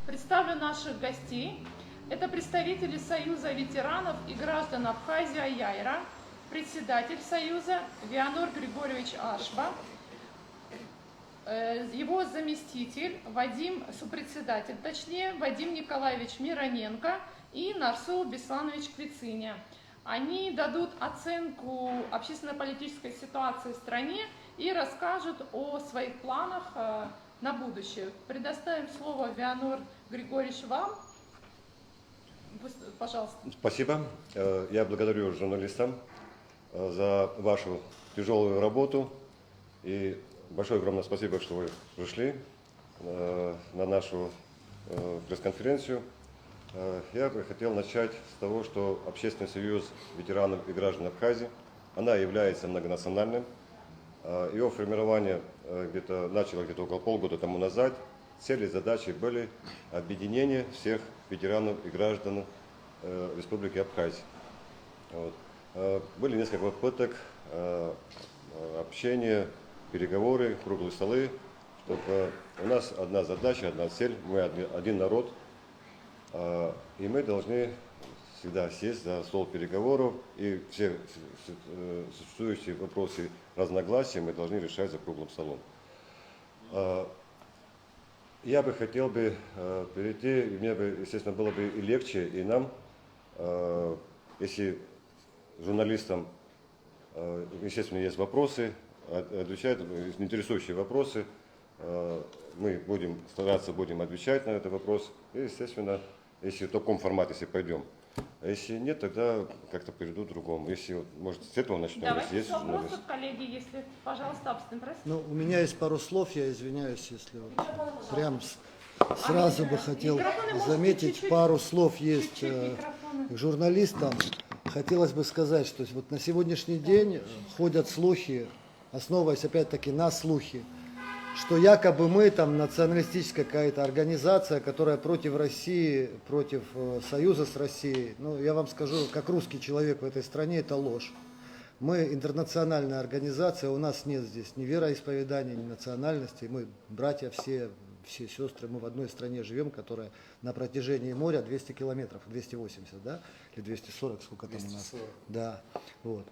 Представлю наших гостей. Это представители Союза ветеранов и граждан Абхазии Аяйра, председатель Союза Вианор Григорьевич Ашба, его заместитель Вадим, сопредседатель, точнее, Вадим Николаевич Мироненко и Нарсул Бесланович Квициня. Они дадут оценку общественно-политической ситуации в стране и расскажут о своих планах на будущее. Предоставим слово, Вианор Григорьевич, вам. Пожалуйста. Спасибо. Я благодарю журналистам за вашу тяжелую работу. И большое огромное спасибо, что вы пришли на нашу пресс-конференцию. Я бы хотел начать с того, что Общественный союз ветеранов и граждан Абхазии, она является многонациональным. Его формирование начало где-то около полгода тому назад. Цели и задачи были объединение всех ветеранов и граждан Республики Абхазия. Вот. Были несколько попыток общения, переговоры, круглые столы, чтобы у нас одна задача, одна цель, мы один народ, и мы должны всегда сесть за стол переговоров, и все существующие вопросы разногласия мы должны решать за круглым столом. Я бы хотел перейти, и мне бы, естественно, было бы и легче, и нам, если журналистам, естественно, есть вопросы, отвечать, интересующие вопросы, мы будем стараться, будем отвечать на этот вопрос, и, естественно, если в таком формате, если пойдем. А если нет, тогда как-то перейду к другому. Если, может, с этого начнем. Давайте с вопросов, коллеги, если, пожалуйста, абстентрес. Ну, у меня есть пару слов, я извиняюсь, если вот прям сразу бы хотел заметить, пару слов есть к журналистам. Хотелось бы сказать, что вот на сегодняшний день ходят слухи, основываясь опять-таки на слухи, что якобы мы там националистическая какая-то организация, которая против России, против союза с Россией. Ну, я вам скажу, как русский человек в этой стране, это ложь. Мы интернациональная организация, у нас нет здесь ни вероисповедания, ни национальности. Мы братья все сестры, мы в одной стране живем, которая на протяжении моря 200 километров, 280, да? Или 240, сколько там 240. У нас? Да, вот.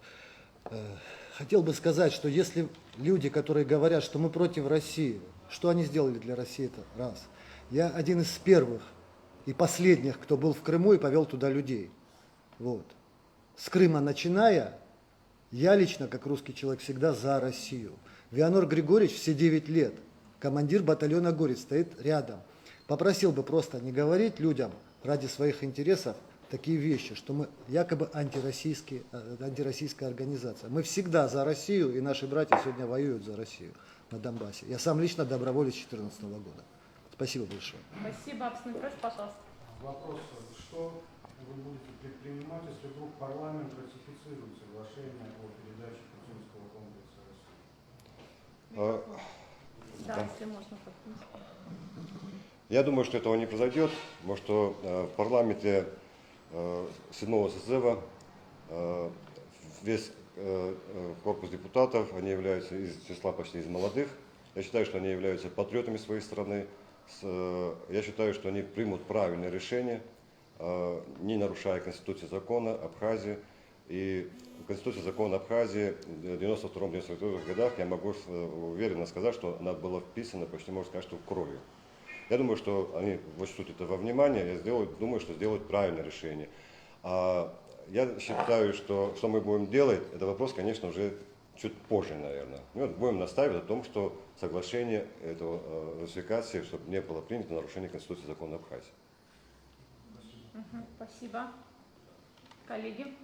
Хотел бы сказать, что если люди, которые говорят, что мы против России, что они сделали для России, это раз. Я один из первых и последних, кто был в Крыму и повел туда людей. Вот. С Крыма начиная, я лично, как русский человек, всегда за Россию. Вианор Григорьевич все 9 лет, командир батальона «Горец», стоит рядом. Попросил бы просто не говорить людям ради своих интересов такие вещи, что мы якобы антироссийская организация. Мы всегда за Россию, и наши братья сегодня воюют за Россию на Донбассе. Я сам лично доброволец 2014 года. Спасибо большое. Спасибо. Абстентрес, пожалуйста. Вопрос, что вы будете предпринимать, если вдруг парламент ратифицирует соглашение о передаче Путинского комплекса России? Да, если можно. Я думаю, что этого не произойдет, потому что в парламенте 7-го созыва весь корпус депутатов, они являются из числа почти из молодых. Я считаю, что они являются патриотами своей страны. Я считаю, что они примут правильное решение, не нарушая Конституцию закона Абхазии. И в Конституции закона Абхазии в 92-93 годах я могу уверенно сказать, что она была вписана, почти можно сказать, что кровью. Я думаю, что они вычтут это во внимание, думаю, что сделают правильное решение. Я считаю, что мы будем делать, это вопрос, конечно, уже чуть позже, наверное. Мы будем настаивать о том, что соглашение этого ратификации, чтобы не было принято нарушение Конституции закона Абхазии. Спасибо. Коллеги,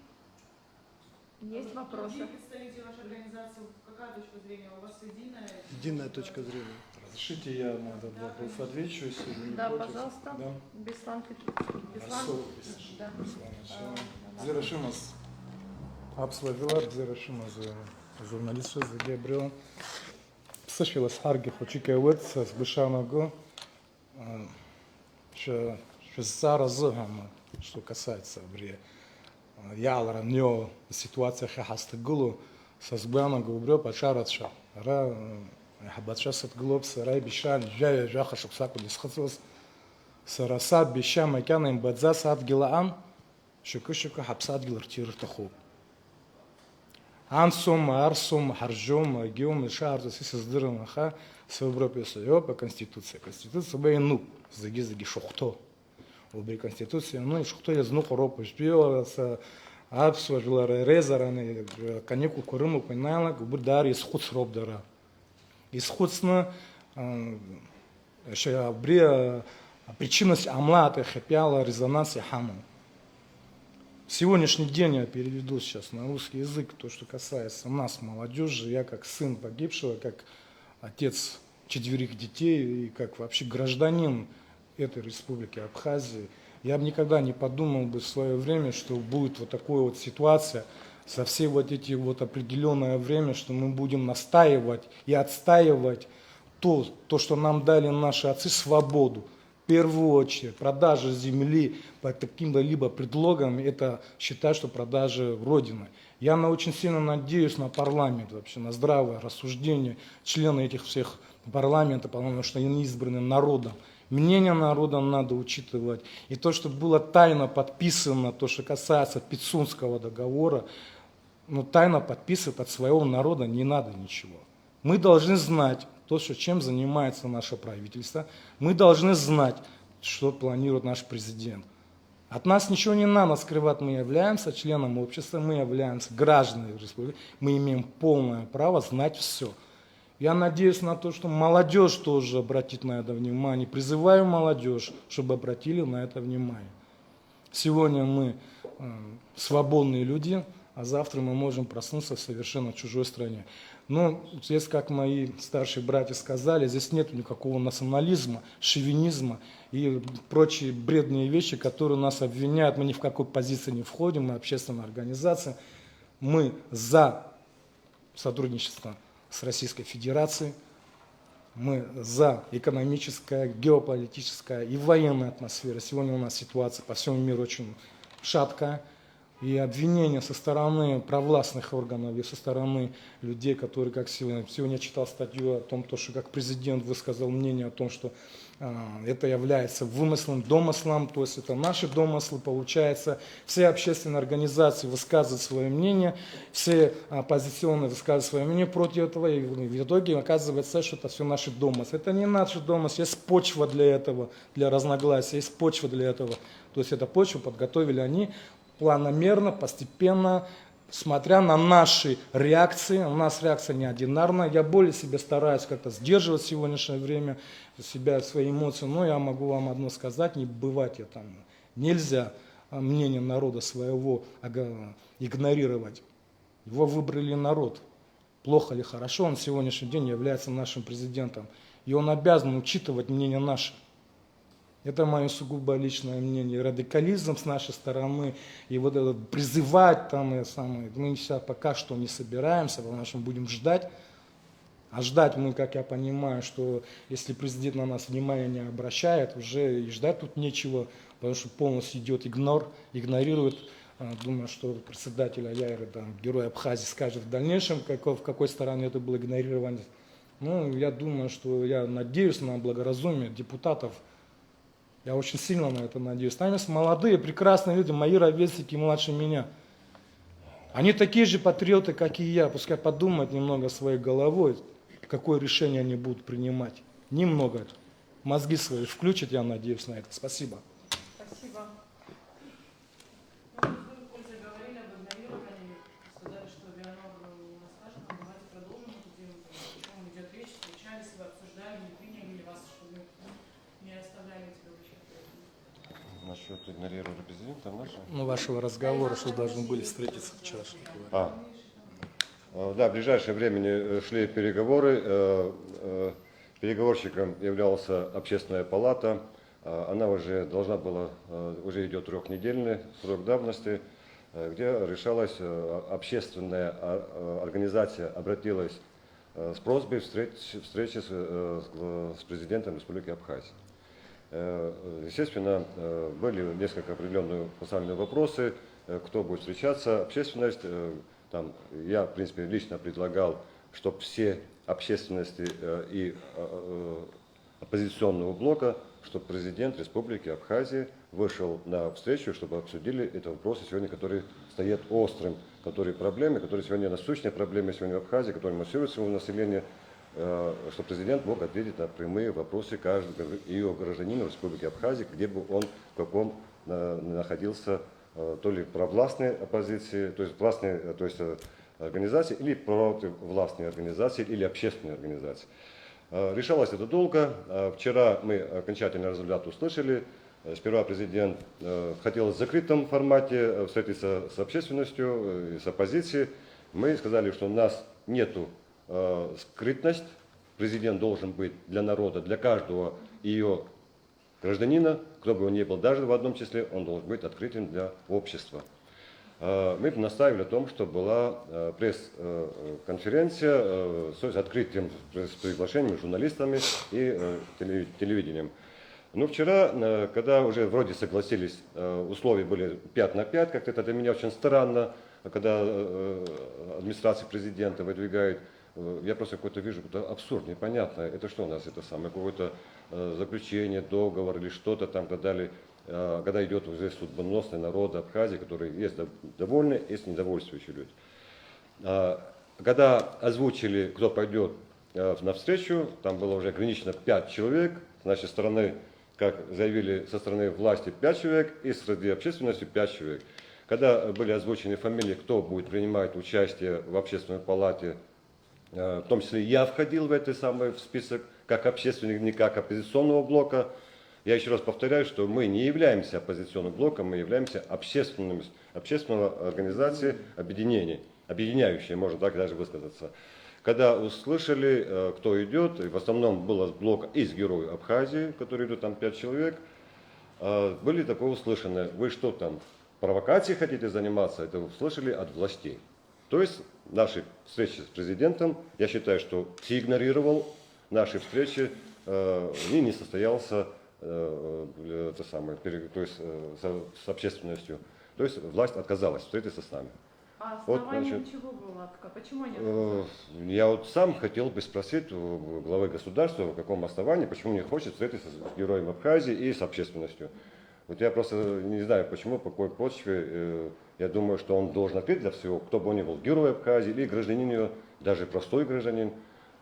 есть вопросы? Представитель вашей организации, какая точка зрения? У вас единая? Единая точка зрения. Разрешите, я на этот вопрос отвечу, если вы не Да, против? пожалуйста. Да. Беслан. Да. Zeraşımız absolvilar, zeraşımız журналистът за Гебриел. Също харги очікуват с Бешаного, что заразом, что касается бре ялра нё ситуация хастыгулу с Бешаного говорю пачаратша. Ра хабатша сатгулопс рай Бешан жая жаха шуксаку лисхатос Сарасат, Беща, Макяна, Имбадза, Сад, Гилаан, Шука, Хапсад, Гилартир, Таху. Ансум, Арсум, Харжум, Геум, Шартус, и Саздырнаха, с Европе, по Конституции. Конституция бейну, заги шухто. Обри Конституция, ну и шухто я знух Европу, шпио, с Апсу, Резараны, Канику, Курыму, Пайнала, Губардар, и сход сроб дара. Исходно, что обри причинность амлата, хэпиала, резонанса, хаму. Сегодняшний день я переведу сейчас на русский язык то, что касается нас, молодежи. Я как сын погибшего, как отец 4 детей и как вообще гражданин этой республики Абхазии, я бы никогда не подумал бы в свое время, что будет вот такая вот ситуация со все вот эти вот определенное время, что мы будем настаивать и отстаивать то, что нам дали наши отцы, свободу. В первую очередь, продажа земли по каким-либо предлогам, это считаю, что продажа Родины. Я очень сильно надеюсь на парламент, вообще, на здравое рассуждение членов этих всех парламентов, потому что они избраны народом. Мнение народа надо учитывать. И то, что было тайно подписано, то, что касается Пицунского договора, ну, тайно подписывать от своего народа не надо ничего. Мы должны знать то, что, чем занимается наше правительство. Мы должны знать, что планирует наш президент. От нас ничего не надо скрывать. Мы являемся членом общества, мы являемся гражданами республики. Мы имеем полное право знать все. Я надеюсь на то, что молодежь тоже обратит на это внимание. Призываю молодежь, чтобы обратили на это внимание. Сегодня мы свободные люди, а завтра мы можем проснуться в совершенно чужой стране. Но здесь, как мои старшие братья сказали, здесь нет никакого национализма, шовинизма и прочие бредные вещи, которые нас обвиняют. Мы ни в какой позиции не входим, мы общественная организация. Мы за сотрудничество с Российской Федерацией, мы за экономическое, геополитическое и военная атмосфера. Сегодня у нас ситуация по всему миру очень шаткая. И обвинения со стороны провластных органов и со стороны людей, которые, как сегодня я читал статью о том, что как президент высказал мнение о том, что это является вымыслом, домыслом, то есть это наши домыслы, получается. Все общественные организации высказывают свое мнение, все оппозиционные высказывают свое мнение против этого, и в итоге оказывается, что это все наши домыслы. Это не наши домыслы, есть почва для этого, для разногласий, есть почва для этого. То есть эту почву подготовили они планомерно, постепенно, смотря на наши реакции. У нас реакция неординарная. Я более себя стараюсь как-то сдерживать в сегодняшнее время, себя, свои эмоции. Но я могу вам одно сказать, не бывать я там. Нельзя мнение народа своего игнорировать. Его выбрали народ. Плохо или хорошо, он в сегодняшний день является нашим президентом. И он обязан учитывать мнение наше. Это мое сугубо личное мнение. Радикализм с нашей стороны, и вот это призывать там, мы сейчас пока что не собираемся, потому что мы будем ждать. А ждать мы, как я понимаю, что если президент на нас внимание не обращает, уже и ждать тут нечего, потому что полностью идет игнорирует. Думаю, что председатель Аяйры, герой Абхазии, скажет в дальнейшем, в какой стороне это было игнорирование. Ну, я думаю, что я надеюсь на благоразумие депутатов. Я очень сильно на это надеюсь. Там есть молодые, прекрасные люди, мои ровесники, младше меня. Они такие же патриоты, как и я. Пускай подумают немного своей головой, какое решение они будут принимать. Немного. Мозги свои включат, я надеюсь на это. Спасибо. Спасибо. Вы заговорили об игнорировании, сказали, что Леонор расскажет, давайте продолжим эту тему, о чем идет речь, встречались, вы обсуждали, не приняли вас, чтобы не оставляли тебя в эфире. Насчет игнорирования президента нашего? Ну, вашего разговора, что должны были встретиться вчера. Да, в ближайшее время шли переговоры. Переговорщиком являлась общественная палата. Она уже должна была, уже идет 3-недельный срок давности, где решалась общественная организация, обратилась с просьбой встречи с президентом Республики Абхазия. Естественно, были несколько определенных поставлены вопросы, кто будет встречаться, общественность. Там, я, в принципе, лично предлагал, чтобы все общественности и оппозиционного блока чтобы президент Республики Абхазия вышел на встречу, чтобы обсудили эти вопросы сегодня, которые стоят острым, которые проблемы, которые сегодня насущные проблемы сегодня в Абхазии, которые массируются у населения, чтобы президент мог ответить на прямые вопросы каждого ее гражданина Республики Абхазии, где бы он, в каком находился, то ли провластной оппозиции, то есть властной, то есть организации, или противовластной организации, или общественной организации. Решалось это долго. Вчера мы окончательный результат услышали. Сперва президент хотел в закрытом формате встретиться с общественностью и с оппозицией. Мы сказали, что у нас нету скрытность. Президент должен быть для народа, для каждого ее гражданина, кто бы он ни был, даже в одном числе, он должен быть открытым для общества. Мы настаивали о том, что была пресс-конференция с открытым приглашением журналистами и телевидением. Но вчера, когда уже вроде согласились, условия были 5 на 5, как-то это для меня очень странно, когда администрация президента выдвигает, я просто какой-то вижу какой-то абсурд, непонятно, это что у нас, это самое, какое-то заключение, договор или что-то там, когда идет уже судьбоносный народ Абхазии, который есть довольны, есть недовольствующие люди. Когда озвучили, кто пойдет навстречу, там было уже ограничено 5 человек, с нашей стороны, как заявили со стороны власти, 5 человек, и среди общественности 5 человек. Когда были озвучены фамилии, кто будет принимать участие в общественной палате, в том числе я входил в этот самый список, как общественник, не как оппозиционного блока. Я еще раз повторяю, что мы не являемся оппозиционным блоком, мы являемся общественной организацией, объединяющей, можно так даже высказаться. Когда услышали, кто идет, и в основном было блок из героев Абхазии, которые идут там 5 человек, были такое услышаны, вы что там, провокацией хотите заниматься, это услышали от властей. То есть наши встречи с президентом, я считаю, что игнорировал наши встречи и не состоялся это самое, то есть с общественностью. То есть власть отказалась встретиться с нами. А Вот, основанием значит, чего было отказ? Почему они отказались? Я вот сам хотел бы спросить у главы государства, в каком основании, почему не хочет встретиться с героем Абхазии и с общественностью. Вот я просто не знаю, почему, по какой почве. Я думаю, что он должен открыть для всего, кто бы он ни был, герой Абхазии или гражданин ее, даже простой гражданин.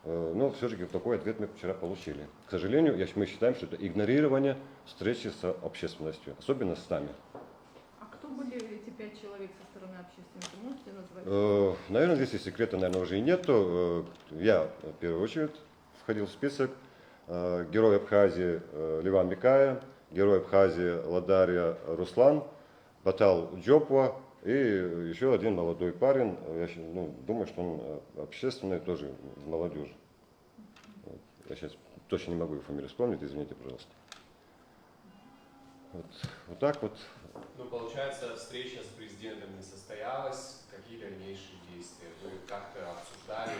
Но все-таки такой ответ мы вчера получили. К сожалению, мы считаем, что это игнорирование встречи с общественностью, особенно с нами. А кто были эти 5 человек со стороны общественности? Можете назвать? Наверное, здесь и секрета, наверное, уже и нету. Я, в первую очередь, входил в список. Герой Абхазии Ливан Микая, герой Абхазии Ладария Руслан, Батал Джопва и еще один молодой парень. Я думаю, что он общественный, тоже из молодежи. Я сейчас точно не могу его фамилию вспомнить, извините, пожалуйста. Вот так вот. Ну, получается, встреча с президентом не состоялась. Какие дальнейшие действия? Вы как-то обсуждали?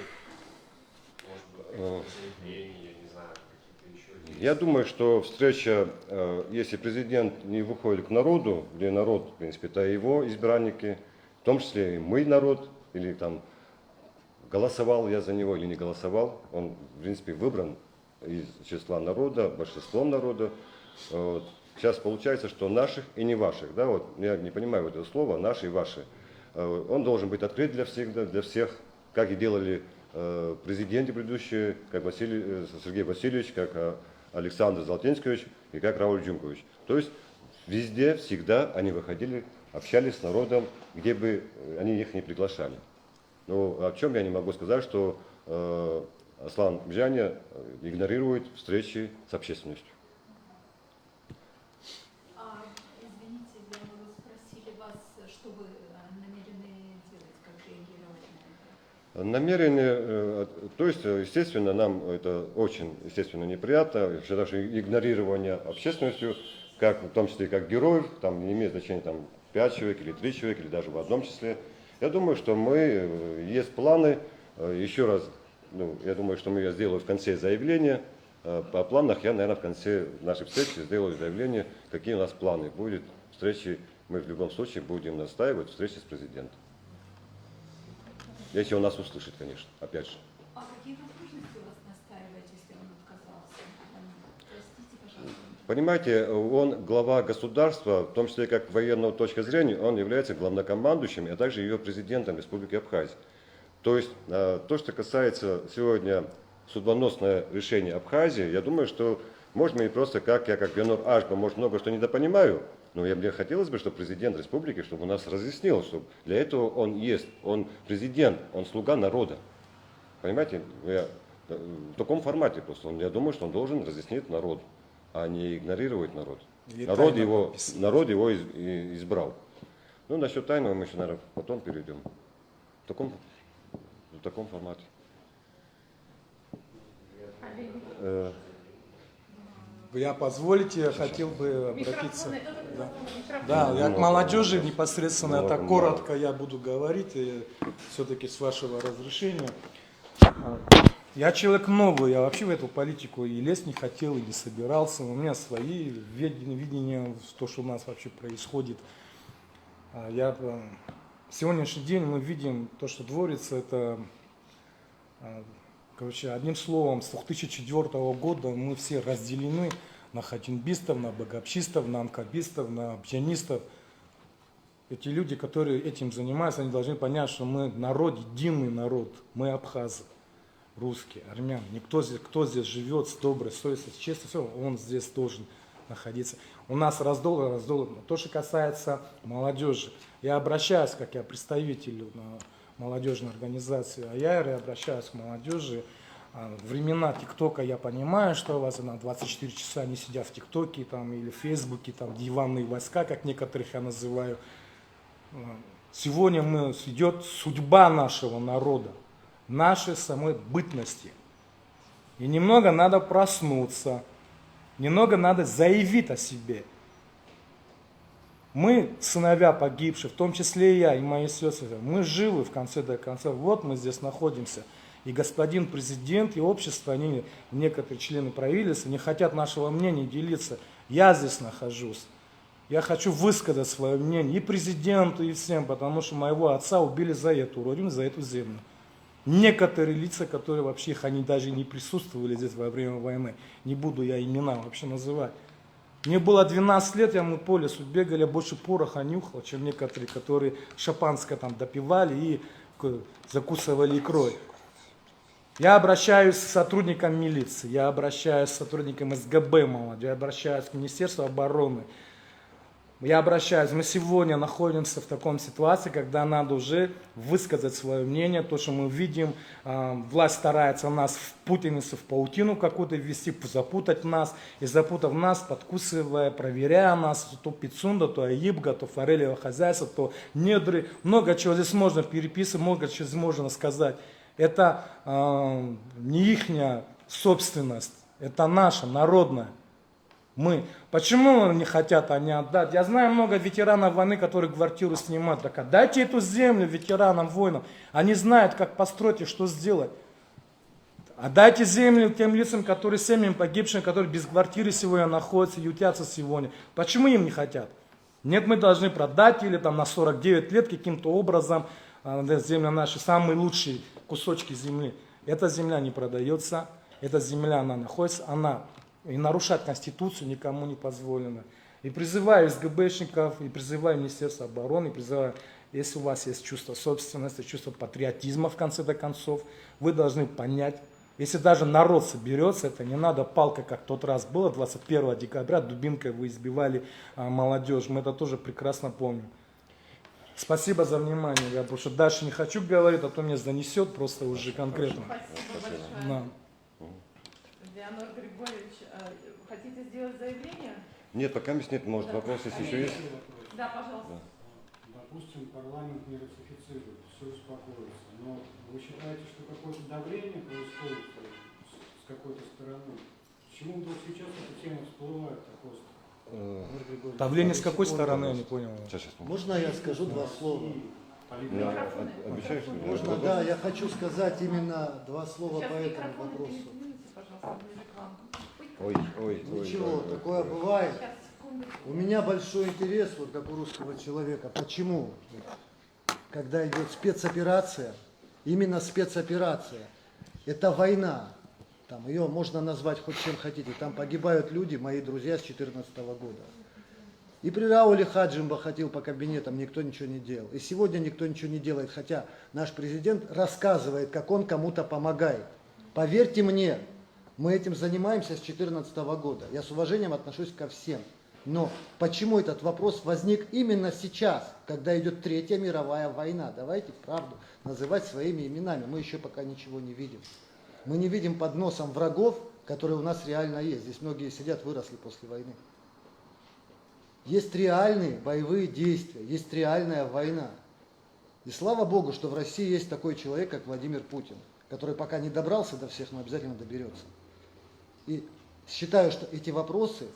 Может быть, какие-то заявления, я не знаю, какие-то еще действия? Я думаю, что встреча, если президент не выходит к народу, где народ, в принципе, это его избранники, в том числе и мы народ, или там голосовал я за него или не голосовал, он, в принципе, выбран из числа народа, большинством народа. Вот. Сейчас получается, что наших и не ваших, да, вот я не понимаю вот это слово, наши и ваши. Он должен быть открыт для всех, как и делали президенты предыдущие, как Сергей Васильевич, как Александр Золотинский и как Рауль Джумкович. То есть везде, всегда они выходили, общались с народом, где бы они их не приглашали. Но о чем я не могу сказать, что Аслан Бжаня игнорирует встречи с общественностью. Извините, мы спросили вас, что вы намерены делать, как реагировать на это? Намерение, то есть, естественно, нам это очень, естественно, неприятно, что даже игнорирование общественностью, как, в том числе как героев, там не имеет значения там 5 человек или 3 человека, или даже в одном числе. Я думаю, что есть планы, еще раз, я думаю, что мы ее сделаем в конце заявления. По планах я, наверное, в конце нашей встречи сделаю заявление, какие у нас планы будет встречи. Мы в любом случае будем настаивать встречи с президентом. Если он нас услышит, конечно, опять же. А какие возможности у вас настаивать, если он отказался? Простите, пожалуйста. Понимаете, он глава государства, в том числе как военного точки зрения, он является главнокомандующим, а также ее президентом Республики Абхазия. То есть, то, что касается сегодня судьбоносное решение Абхазии, я думаю, что можно и просто, я как Бенур Ашба, может, много что недопонимаю, но мне хотелось бы, чтобы президент республики, чтобы у нас разъяснил, что для этого он есть, он президент, он слуга народа. Понимаете, в таком формате просто. Я думаю, что он должен разъяснить народу, а не игнорировать народ. Народ его избрал. Ну, насчет тайного мы еще, наверное, потом перейдем. В таком формате. Я позволите, я хотел бы обратиться. Микрофон. Да, я к молодежи непосредственно, это коротко я буду говорить, все-таки с вашего разрешения. Я человек новый, я вообще в эту политику и лезть не хотел, и не собирался. У меня свои видения, то, что у нас вообще происходит. Сегодняшний день мы видим то, что творится, это, короче, одним словом, с 2004 года мы все разделены на хатинбистов, на богобщистов, на анкабистов, на пьянистов. Эти люди, которые этим занимаются, они должны понять, что мы народ, единый народ, мы абхазы. Русские, армян, никто здесь, кто здесь живет с доброй совестью, с честностью, он здесь должен находиться. У нас раздоло. То, что касается молодежи, я обращаюсь, как я представитель молодежной организации АЯР, я обращаюсь к молодежи. Времена ТикТока, я понимаю, что у вас на 24 часа не сидят в ТикТоке там, или в Фейсбуке, там диванные войска, как некоторых я называю. Сегодня идет судьба нашего народа, нашей самой бытности. И немного надо проснуться, немного надо заявить о себе. Мы, сыновья погибших, в том числе и я, и мои сестры, мы живы в конце до конца. Вот мы здесь находимся. И господин президент, и общество, они, некоторые члены правительства, не хотят нашего мнения делиться. Я здесь нахожусь. Я хочу высказать свое мнение и президенту, и всем, потому что моего отца убили за эту родину, за эту землю. Некоторые лица, которые вообще, они даже не присутствовали здесь во время войны. Не буду я имена вообще называть. Мне было 12 лет, мы по лесу бегали, я больше пороха нюхал, чем некоторые, которые шампанское там допивали и закусывали икрой. Я обращаюсь к сотрудникам милиции, я обращаюсь к сотрудникам СГБ молодежи, я обращаюсь к Министерству обороны. Я обращаюсь, мы сегодня находимся в таком ситуации, когда надо уже высказать свое мнение, то, что мы видим, власть старается нас в путаницу, в паутину какую-то ввести, запутать нас, и запутав нас, подкусывая, проверяя нас, то Пицунда, то Аибга, то форелевое хозяйство, то недры, много чего здесь можно переписывать, много чего здесь можно сказать. Это не ихняя собственность, это наша, народная. Почему не хотят они отдать? Я знаю много ветеранов войны, которые квартиру снимают. Так отдайте эту землю ветеранам, воинам. Они знают, как построить и что сделать. Отдайте землю тем лицам, которые семьям погибшим, которые без квартиры сегодня находятся, ютятся сегодня. Почему им не хотят? Нет, мы должны продать или там на 49 лет каким-то образом земля наши, самые лучшие кусочки земли. Эта земля не продается, эта земля, она находится, и нарушать Конституцию никому не позволено. И призываю СГБшников, и призываю Министерство обороны, и призываю, если у вас есть чувство собственности, чувство патриотизма в конце концов, вы должны понять, если даже народ соберется, это не надо палка, как в тот раз было, 21 декабря, дубинкой вы избивали молодежь, мы это тоже прекрасно помним. Спасибо за внимание, я потому что дальше не хочу говорить, а то меня занесет просто уже конкретно. Спасибо большое. Бенур Григорьевич, хотите сделать заявление? Нет, пока нет, может, вопрос, если еще есть? Да, пожалуйста. Допустим, парламент не ратифицирует, все успокоится, но вы считаете, что какое-то давление происходит с какой-то стороны? Почему вдруг сейчас эта тема всплывает так остро? Давление с какой стороны, я не понял. Можно я скажу два слова? Обещаешь? Можно, да, я хочу сказать именно два слова по этому вопросу. Ничего, такое бывает. У меня большой интерес, вот как у русского человека. Почему? Когда идет спецоперация, именно спецоперация, это война. Там ее можно назвать хоть чем хотите. Там погибают люди, мои друзья с 2014 года. И при Рауле Хаджимба ходил по кабинетам, никто ничего не делал. И сегодня никто ничего не делает, хотя наш президент рассказывает, как он кому-то помогает. Поверьте мне, мы этим занимаемся с 2014 года. Я с уважением отношусь ко всем. Но почему этот вопрос возник именно сейчас, когда идет Третья мировая война? Давайте правду называть своими именами. Мы еще пока ничего не видим. Мы не видим под носом врагов, которые у нас реально есть. Здесь многие сидят, выросли после войны. Есть реальные боевые действия, есть реальная война. И слава Богу, что в России есть такой человек, как Владимир Путин, который пока не добрался до всех, но обязательно доберется. И считаю, что эти вопросы,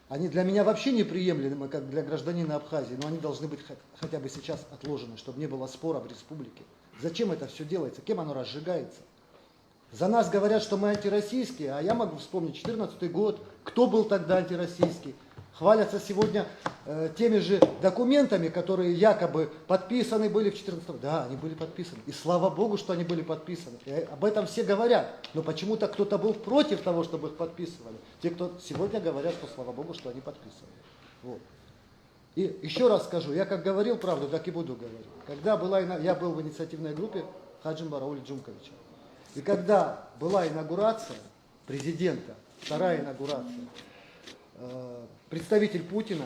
они для меня вообще неприемлемы, как для гражданина Абхазии, но они должны быть хотя бы сейчас отложены, чтобы не было спора в республике. Зачем это все делается? Кем оно разжигается? За нас говорят, что мы антироссийские, а я могу вспомнить 2014 год, кто был тогда антироссийский. Хвалятся сегодня теми же документами, которые якобы подписаны были в 2014 году. Да, они были подписаны. И слава Богу, что они были подписаны. И об этом все говорят. Но почему-то кто-то был против того, чтобы их подписывали. Те, кто сегодня говорят, что слава Богу, что они подписаны. Вот. И еще раз скажу, я как говорил правду, так и буду говорить. Когда я был в инициативной группе Хаджимба Рауля Джумковича. И когда была инаугурация президента, вторая инаугурация, представитель Путина,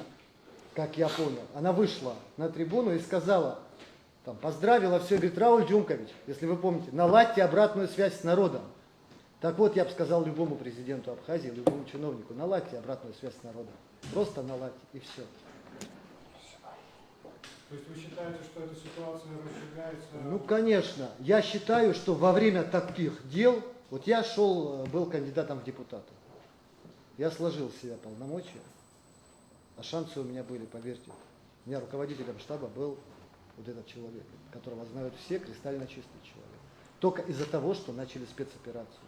как я понял, она вышла на трибуну и сказала, там, поздравила все, говорит, Рауль Джумкович, если вы помните, наладьте обратную связь с народом. Так вот, я бы сказал любому президенту Абхазии, любому чиновнику, наладьте обратную связь с народом. Просто наладьте, и все. То есть вы считаете, что эта ситуация разжигается? Ну, конечно. Я считаю, что во время таких дел, вот я был кандидатом в депутаты. Я сложил в себя полномочия, а шансы у меня были, поверьте. У меня руководителем штаба был вот этот человек, которого знают все, кристально чистый человек. Только из-за того, что начали спецоперацию.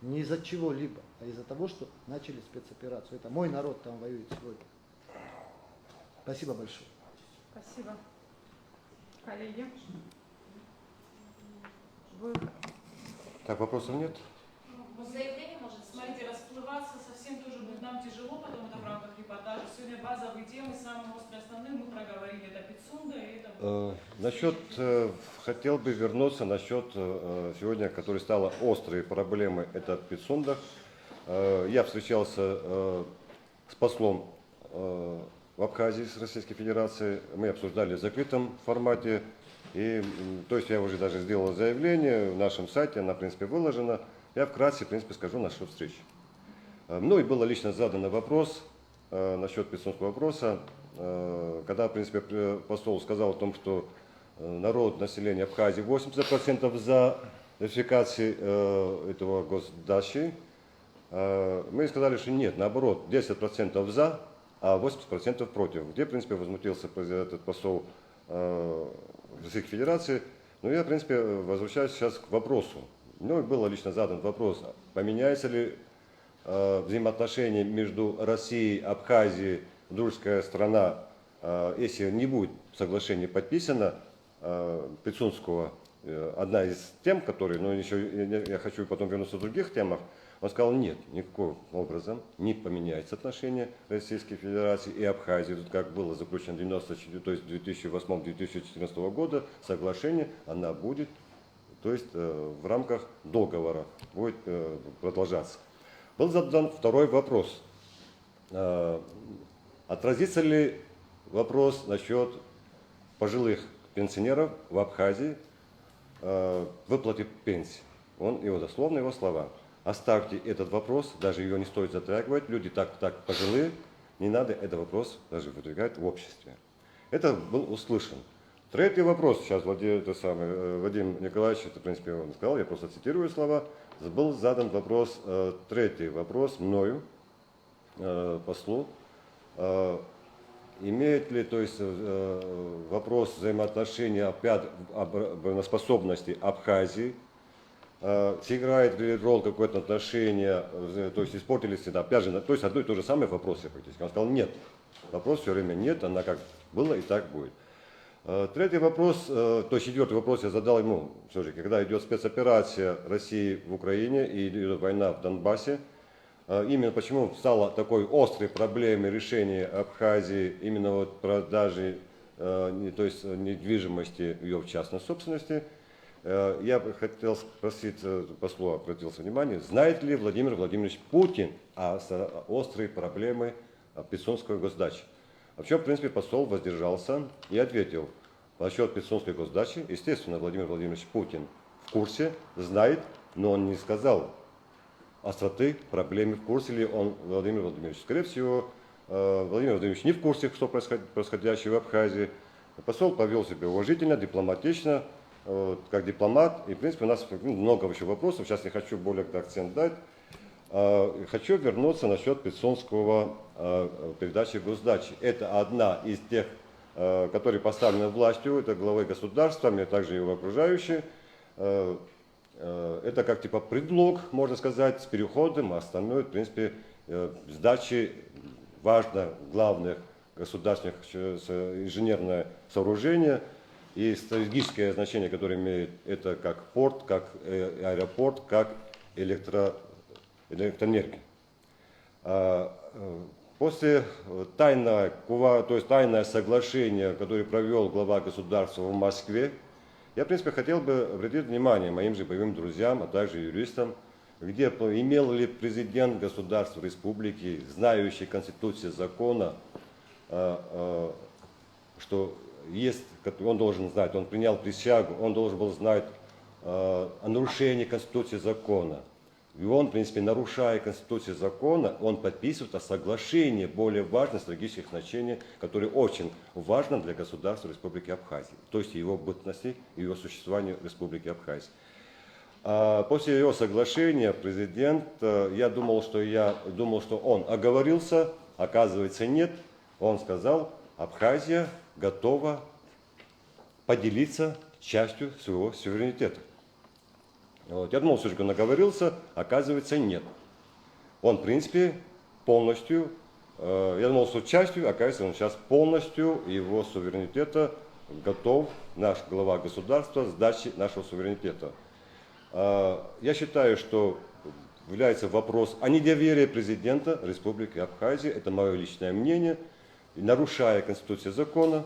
Не из-за чего-либо, а из-за того, что начали спецоперацию. Это мой народ там воюет сегодня. Спасибо большое. Спасибо. Коллеги. Вы... Так, вопросов нет? Заявление может, смотрите, расплываться совсем тоже будет нам тяжело, потом это в рамках репортажа. Сегодня базовые темы, самые острые, основные, мы проговорили. Это Пицунда и это... Хотел бы вернуться насчет сегодня, которой стала острой проблемой, это Пицунда. Я встречался с послом в Абхазии с Российской Федерацией. Мы обсуждали в закрытом формате. И, то есть я уже даже сделал заявление в нашем сайте, она, в принципе, выложена. Я вкратце, в принципе, скажу нашу встречу. Мной было лично задан вопрос насчет пицунского вопроса, когда, в принципе, посол сказал о том, что народ, население Абхазии 80% за ратификацию этого госдачи. Мы сказали, что нет, наоборот, 10% за, а 80% против. Где, в принципе, возмутился этот посол Российской Федерации. Но я, в принципе, возвращаюсь сейчас к вопросу. Ну, было лично задан вопрос, поменяется ли взаимоотношения между Россией и Абхазией, дружеская страна, если не будет соглашение подписано, Пицунского, одна из тем, которые, но еще я хочу потом вернуться в других темах, он сказал, нет, никаким образом не поменяется отношения Российской Федерации и Абхазии. Тут как было заключено 2008-2014 года соглашение, она будет, то есть в рамках договора будет продолжаться. Был задан второй вопрос. Отразится ли вопрос насчет пожилых пенсионеров в Абхазии выплаты пенсии? Его дословно, его слова. Оставьте этот вопрос, даже ее не стоит затрагивать. Люди так пожилые, не надо этот вопрос даже выдвигать в обществе. Это был услышан. Третий вопрос, сейчас Вадим Николаевич, это, в принципе, он сказал, я просто цитирую слова. Был задан вопрос, третий вопрос мною, послу. Имеет ли, то есть, вопрос взаимоотношений опять способности Абхазии, сыграет ли роль какое-то отношение, то есть испортились, опять же, то есть одно и то же самое в вопросе практически. Он сказал, нет, вопрос все время нет, она как было и так будет. Третий вопрос, то есть четвертый вопрос я задал ему, все же, когда идет спецоперация России в Украине и идет война в Донбассе, именно почему стало такой острой проблемой решения Абхазии именно вот продажи, то есть недвижимости ее в частной собственности. Я бы хотел спросить, послу обратился внимание, знает ли Владимир Владимирович Путин о острой проблеме Пицунской госдачи? Вообще, в принципе, посол воздержался и ответил, насчет Пицунской госдачи, естественно, Владимир Владимирович Путин в курсе, знает, но он не сказал остроты проблемы, в курсе ли он, Владимир Владимирович. Скорее всего, Владимир Владимирович не в курсе, что происходящее в Абхазии. Посол повел себя уважительно, дипломатично, как дипломат. И, в принципе, у нас много еще вопросов, сейчас я хочу более акцент дать. Хочу вернуться насчет Пицунского передачи госдачи. Это одна из тех, которые поставлены властью, это главой государства, а также его окружающие. Это как типа предлог, можно сказать, с переходом, а остальное, в принципе, сдачи важно главных государственных инженерное сооружение и стратегическое значение, которое имеет это как порт, как аэропорт, как электроэнергия. После тайное соглашение, которое провел глава государства в Москве, я, в принципе, хотел бы обратить внимание моим же боевым друзьям, а также юристам, где имел ли президент государства республики, знающий Конституцию закона, что есть, он должен знать, он принял присягу, он должен был знать о нарушении Конституции закона. И он, в принципе, нарушая Конституцию закона, он подписывает о соглашении более важных стратегических значений, которые очень важны для государства Республики Абхазия, то есть его бытности и его существования Республики Абхазия. После его соглашения президент, я думал, что он оговорился, оказывается нет. Он сказал, Абхазия готова поделиться частью своего суверенитета. Вот. Я думал, что он оговорился, оказывается нет. Он, в принципе, полностью, я думал, что частью, оказывается, он сейчас полностью его суверенитета готов, наш глава государства, сдачи нашего суверенитета. Я считаю, что является вопрос о недоверии президента Республики Абхазия, это мое личное мнение, нарушая Конституцию закона,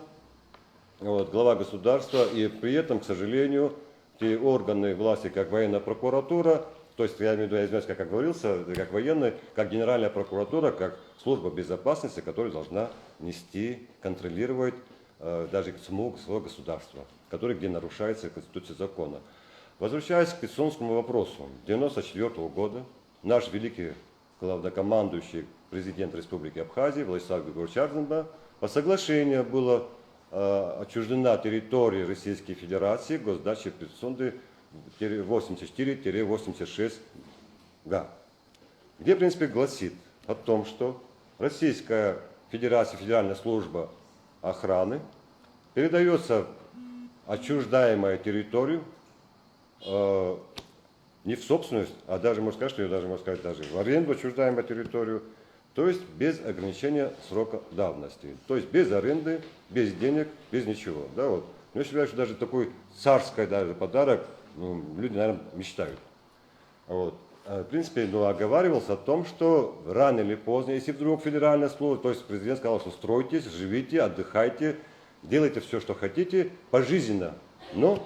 вот, глава государства, и при этом, к сожалению, те органы власти, как военная прокуратура, то есть я имею в виду, я извиняюсь, как оговорился, как военная, как генеральная прокуратура, как служба безопасности, которая должна нести, контролировать даже самого своего государства, где нарушается Конституция закона. Возвращаясь к Пицунскому вопросу, 1994 года наш великий главнокомандующий президент Республики Абхазия Владислав Григорьевич Арденбах по соглашению было отчуждена территория Российской Федерации госдачи Пицунды 84-86 га, где, в принципе, гласит о том, что Российская Федерация, Федеральная служба охраны передается отчуждаемая территорию не в собственность, а даже, можно сказать, что ее даже, можно сказать, даже в аренду отчуждаемую территорию, то есть без ограничения срока давности, то есть без аренды, без денег, без ничего. Да, вот. Но я считаю, что даже такой царский даже подарок люди, наверное, мечтают. Вот. В принципе, оговаривался о том, что рано или поздно, если вдруг федеральная служба, то есть президент сказал, что стройтесь, живите, отдыхайте, делайте все, что хотите, пожизненно, но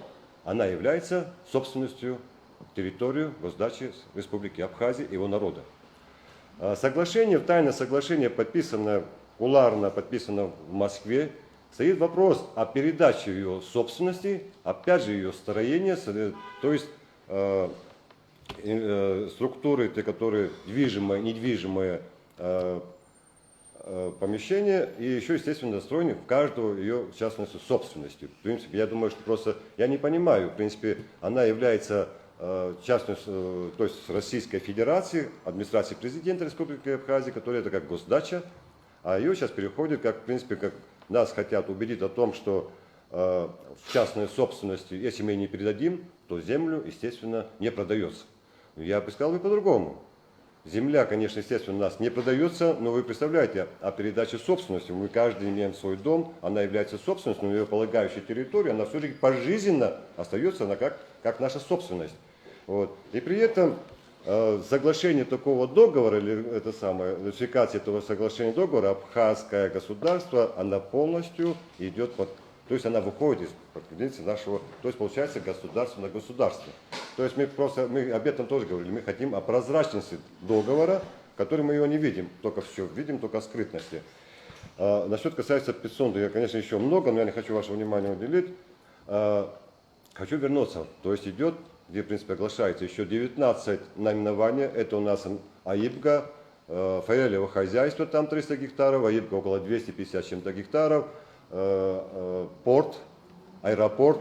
она является собственностью территории госдачи Республики Абхазия и его народа. Соглашение, тайное соглашение, подписано, кулуарно подписано в Москве, стоит вопрос о передаче ее собственности, опять же ее строения, то есть структуры, которые движимые, недвижимые помещения, и еще, естественно, достроены в каждую ее частностью собственностью. В принципе, я думаю, что просто, я не понимаю, в принципе, она является частностью, то есть Российской Федерации, администрации президента Республики Абхазия, которая это как госдача, а ее сейчас переходит, как, в принципе, как нас хотят убедить о том, что в частной собственности, если мы не передадим, то землю, естественно, не продается. Я бы сказал бы по-другому. Земля, конечно, естественно, у нас не продается, но вы представляете, о передаче собственности. Мы каждый имеем свой дом, она является собственностью, но ее полагающая территория, она все-таки пожизненно остается она как наша собственность. Вот. И при этом соглашение такого договора, или это самое, ратификация этого соглашения договора, абхазское государство, она полностью идет под, то есть она выходит из границы нашего, то есть получается государство на государство. То есть мы об этом тоже говорили, мы хотим о прозрачности договора, который мы его не видим, только все видим, только скрытности. Насчет касается Пицунды, я, конечно, еще много, но я не хочу ваше внимание уделить. Хочу вернуться, то есть идет, где, в принципе, оглашается еще 19 наименований, это у нас АИБГа, форелевое хозяйство, там 300 гектаров, АИБГа около 250 чем-то гектаров, порт, аэропорт,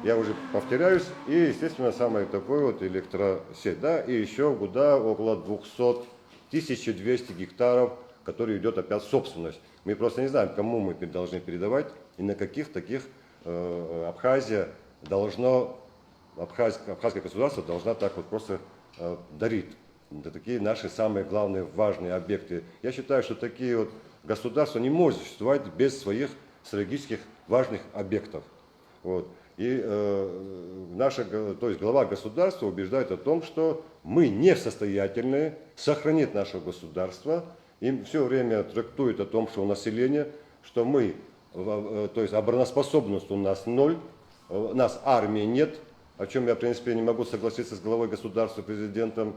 я уже повторяюсь, и, естественно, самое такое вот электросеть, да, и еще куда около 1200 гектаров, который идет опять в собственность. Мы просто не знаем, кому мы должны передавать и на каких таких Абхазия должно, абхазское государство должна так вот просто дарить. Это такие наши самые главные важные объекты. Я считаю, что такие вот государства не могут существовать без своих стратегических важных объектов. Вот. И то есть глава государства убеждает о том, что мы не состоятельны сохранить наше государство. Им все время трактует о том, что у населения, что мы, то есть обороноспособность у нас ноль, у нас армии нет, о чем я, в принципе, не могу согласиться с главой государства, президентом.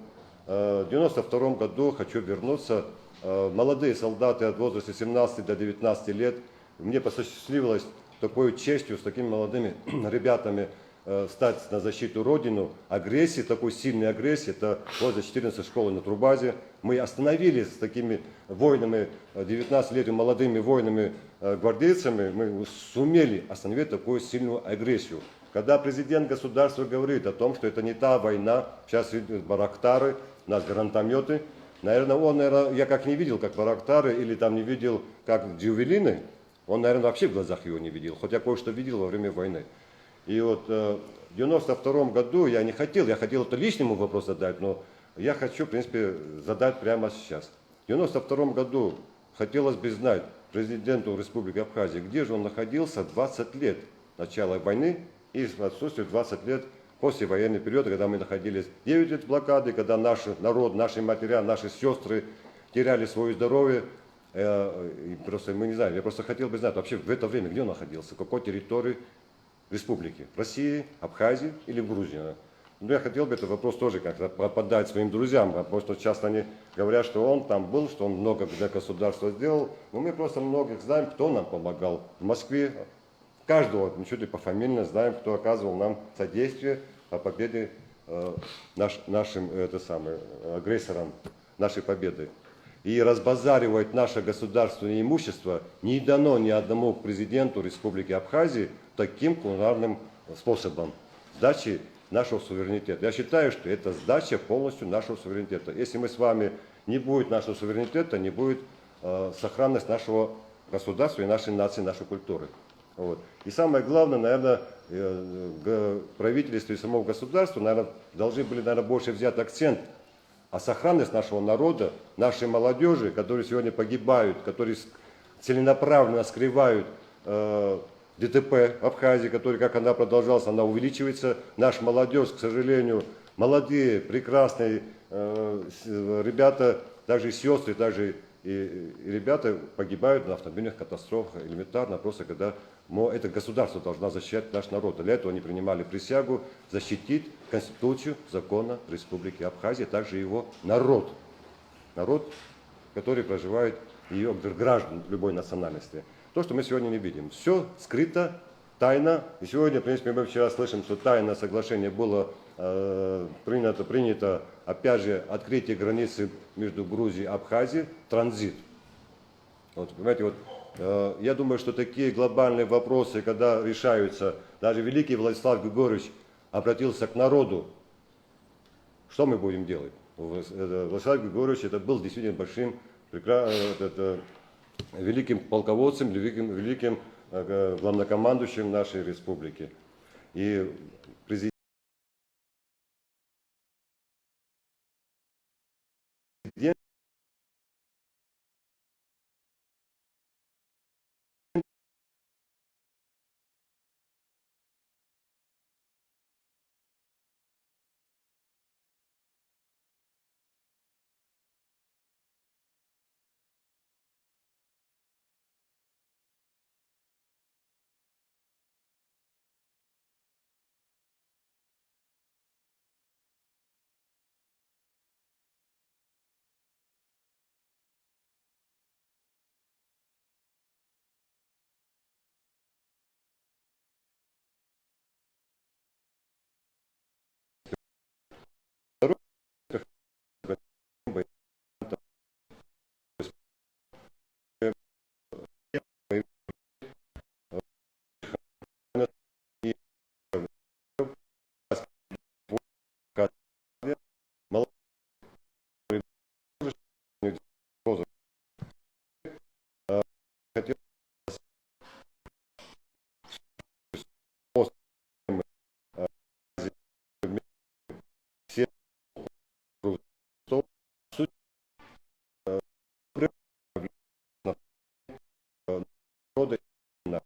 В 1992 году хочу вернуться. Молодые солдаты от возраста 17 до 19 лет. Мне посчастливилось такой честью с такими молодыми ребятами стать на защиту Родину. Агрессии, такой сильной агрессии, это возле 14 школы на Трубазе. Мы остановились с такими воинами, 19-летними молодыми воинами-гвардейцами, мы сумели остановить такую сильную агрессию. Когда президент государства говорит о том, что это не та война, сейчас идут барактары, у нас гранатометы, наверное, я как не видел, как барактары, или там не видел, как джувелины, он, наверное, вообще в глазах его не видел, хотя кое-что видел во время войны. И вот в 1992 году я хотел это лишнему вопрос задать, но я хочу, в принципе, задать прямо сейчас. В 1992 году хотелось бы знать президенту Республики Абхазия, где же он находился 20 лет начала войны и в отсутствии 20 лет после военный период, когда мы находились 9 лет блокады, когда наш народ, наши матеря, наши сестры теряли свое здоровье. И просто мы не знаем, я просто хотел бы знать вообще в это время, где он находился, в какой территории республики, в России, Абхазии или в Грузии. Но я хотел бы этот вопрос тоже как-то подать своим друзьям, потому что часто они говорят, что он там был, что он много для государства сделал, но мы просто многих знаем, кто нам помогал. В Москве каждого, чуть ли пофамильно знаем, кто оказывал нам содействие по победе нашим агрессорам, нашей победы. И разбазаривать наше государственное имущество не дано ни одному президенту Республики Абхазии таким кулинарным способом сдачи нашего суверенитета. Я считаю, что это сдача полностью нашего суверенитета. Если мы с вами не будет нашего суверенитета, не будет сохранность нашего государства и нашей нации, нашей культуры. Вот. И самое главное, наверное, правительство и самого государства, наверное, должны были, больше взять акцент о сохранности нашего народа, нашей молодежи, которые сегодня погибают, которые целенаправленно скрывают ДТП в Абхазии, которая, как она продолжалась, она увеличивается. Наша молодежь, к сожалению, молодые, прекрасные ребята, также сестры, также и ребята погибают на автомобильных катастрофах элементарно, просто когда это государство должно защищать наш народ. Для этого они принимали присягу защитить Конституцию, закона Республики Абхазия, также его народ. Народ, который проживает, ее граждан любой национальности. То, что мы сегодня не видим. Все скрыто, тайно. И сегодня, в принципе, мы вчера слышим, что тайное соглашение было принято, опять же, открытие границы между Грузией и Абхазией, транзит. Вот, понимаете, вот, я думаю, что такие глобальные вопросы, когда решаются, даже великий Владислав Григорьевич обратился к народу, что мы будем делать? Владислав Григорьевич это был действительно большим, великим полководцем, великим главнокомандующим нашей республики. И президент президент хотел все суть народа на